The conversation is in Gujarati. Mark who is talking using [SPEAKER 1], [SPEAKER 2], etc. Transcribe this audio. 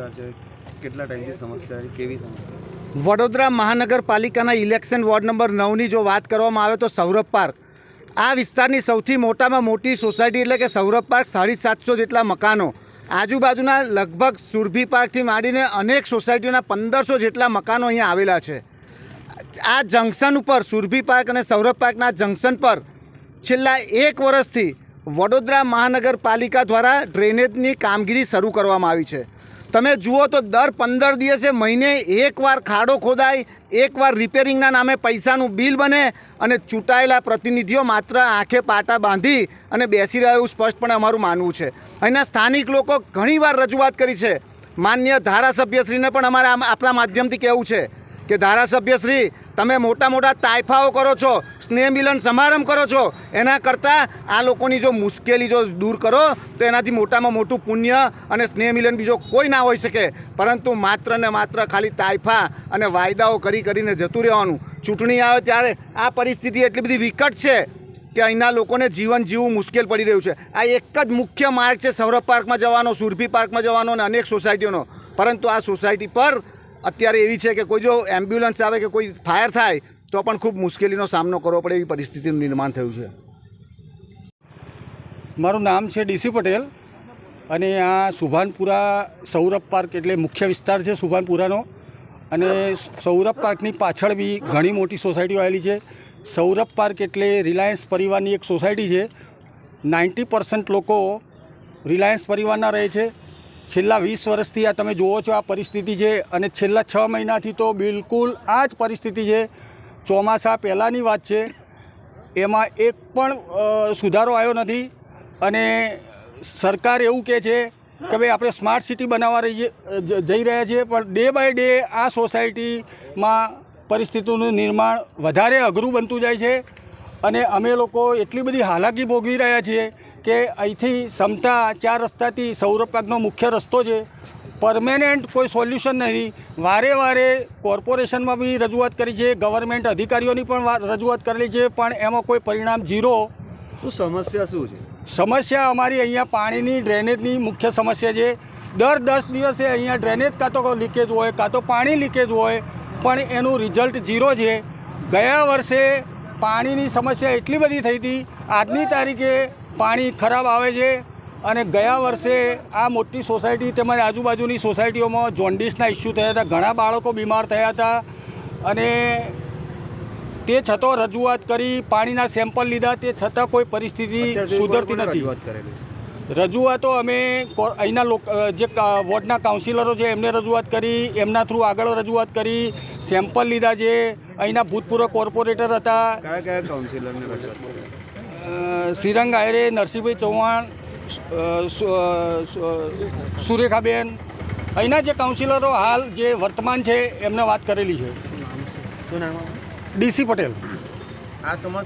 [SPEAKER 1] વિસ્તાર છે, કેટલા ટાઈમથી સમસ્યા છે, કેવી સમસ્યા?
[SPEAKER 2] વડોદરા મહાનગરપાલિકાના ઇલેક્શન વોર્ડ નંબર 9ની જો વાત કરવામાં આવે તો સૌરભ પાર્ક આ વિસ્તારની સૌથી મોટામાં મોટી સોસાયટી એટલે કે સૌરભ પાર્ક 750 જેટલા મકાનો, આજુબાજુના લગભગ સુરભી પાર્કથી માંડીને અનેક સોસાયટીઓના 1500 જેટલા મકાનો અહીંયા આવેલા છે. આ જંકશન ઉપર સુરભી પાર્ક અને સૌરભ પાર્કના જંકશન પર છેલ્લા 1 વર્ષથી વડોદરા મહાનગરપાલિકા દ્વારા ડ્રેનેજની કામગીરી શરૂ કરવામાં આવી છે. તમે જુઓ તો દર 15 દિવસે મહિને એકવાર ખાડો ખોદાય, એકવાર રિપેરિંગના નામે પૈસાનું બિલ બને અને ચૂંટાયેલા પ્રતિનિધિઓ માત્ર આંખે પાટા બાંધી અને બેસી રહ્યા એવું સ્પષ્ટપણે અમારું માનવું છે. અહીંના સ્થાનિક લોકો ઘણીવાર રજૂઆત કરી છે. માન્ય ધારાસભ્યશ્રીને પણ અમારે આપણા માધ્યમથી કહેવું છે કે ધારાસભ્યશ્રી, તમે મોટા મોટા તાઇફાઓ કરો છો, સ્નેહ મિલન સમારંભ કરો છો, એના કરતાં આ લોકોની જો મુશ્કેલી જો દૂર કરો તો એનાથી મોટામાં મોટું પુણ્ય અને સ્નેહ મિલન બીજો કોઈ ના હોઈ શકે. પરંતુ માત્ર ને માત્ર ખાલી તાઇફા અને વાયદાઓ કરીને જતું રહેવાનું. ચૂંટણી આવે ત્યારે આ પરિસ્થિતિ એટલી બધી વિકટ છે કે અહીંના લોકોને જીવન જીવવું મુશ્કેલ પડી રહ્યું છે. આ એક જ મુખ્ય માર્ગ છે સૌરભ પાર્કમાં જવાનો, સુરભી પાર્કમાં જવાનો અને અનેક સોસાયટીઓનો. પરંતુ આ સોસાયટી પર અત્યારે એવી છે કે કોઈ જો એમ્બ્યુલન્સ આવે કે કોઈ ફાયર થાય તો પણ ખૂબ મુશ્કેલીનો સામનો કરવો પડે એવી પરિસ્થિતિનું નિર્માણ થયું છે.
[SPEAKER 3] મારું નામ છે ડીસી પટેલ અને આ સુભાનપુરા સૌરભ પાર્ક એટલે મુખ્ય વિસ્તાર છે સુભાનપુરાનો. અને સૌરભ પાર્કની પાછળ બી ઘણી મોટી સોસાયટીઓ આવેલી છે. સૌરભ પાર્ક એટલે રિલાયન્સ પરિવારની એક સોસાયટી છે. 90% લોકો રિલાયન્સ પરિવારના રહે છે. છેલ્લા 20 વર્ષથી આ તમે જુઓ છો આ પરિસ્થિતિ છે અને છેલ્લા 6 મહિનાથી તો બિલકુલ આ જ પરિસ્થિતિ છે. ચોમાસા પહેલાંની વાત છે, એમાં એક પણ સુધારો આવ્યો નથી. અને સરકાર એવું કહે છે કે ભાઈ આપણે સ્માર્ટ સિટી બનાવવા જઈ રહ્યા છીએ, પણ ડે બાય ડે આ સોસાયટીમાં પરિસ્થિતિનું નિર્માણ વધારે અઘરું બનતું જાય છે. અને અમે લોકો એટલી બધી હાલાકી ભોગવી રહ્યા છીએ કે અહીંથી સમતા 4 રસ્તાથી સૌરભ પાર્કનો મુખ્ય રસ્તો છે, પરમેનન્ટ કોઈ સોલ્યુશન નથી. વારે વારે કોર્પોરેશનમાં બી રજૂઆત કરી છે, ગવર્મેન્ટ અધિકારીઓની પણ રજૂઆત કરેલી છે, પણ એમાં કોઈ પરિણામ ઝીરો.
[SPEAKER 1] શું સમસ્યા શું છે?
[SPEAKER 3] સમસ્યા અમારી અહીંયા પાણીની ડ્રેનેજની મુખ્ય સમસ્યા છે. દર 10 દિવસે અહીંયા ડ્રેનેજ કાં તો લીકેજ હોય કાં તો પાણી લીકેજ હોય, પણ એનું રિઝલ્ટ ઝીરો છે. ગયા વર્ષે પાણીની સમસ્યા એટલી બધી થઈ હતી, આજની તારીખે પાણી ખરાબ આવે છે. અને ગયા વર્ષે આ મોટી સોસાયટી તેમજ આજુબાજુની સોસાયટીઓમાં જોન્ડિસના ઇસ્યુ થયા હતા, ઘણા બાળકો બીમાર થયા હતા. અને તે છતાં રજૂઆત કરી, પાણીના સેમ્પલ લીધા, તે છતાં કોઈ પરિસ્થિતિ સુધરતી નથી. રજૂઆતો અમે અહીંના જે વોર્ડના કાઉન્સિલરો છે એમને રજૂઆત કરી, એમના થ્રુ આગળ રજૂઆત કરી, સેમ્પલ લીધા છે. અહીંના ભૂતપૂર્વ કોર્પોરેટર હતા,
[SPEAKER 1] કયા કાઉન્સિલરને રજૂઆત કરી?
[SPEAKER 3] શ્રીરંગ આયરે, નરસિંહભાઈ ચૌહાણ, સુરેખાબેન, અહીંના જે કાઉન્સિલરો હાલ જે વર્તમાન છે એમને વાત કરેલી છે.
[SPEAKER 1] શું નામ?
[SPEAKER 3] ડીસી પટેલ.
[SPEAKER 1] આ સમસ્યા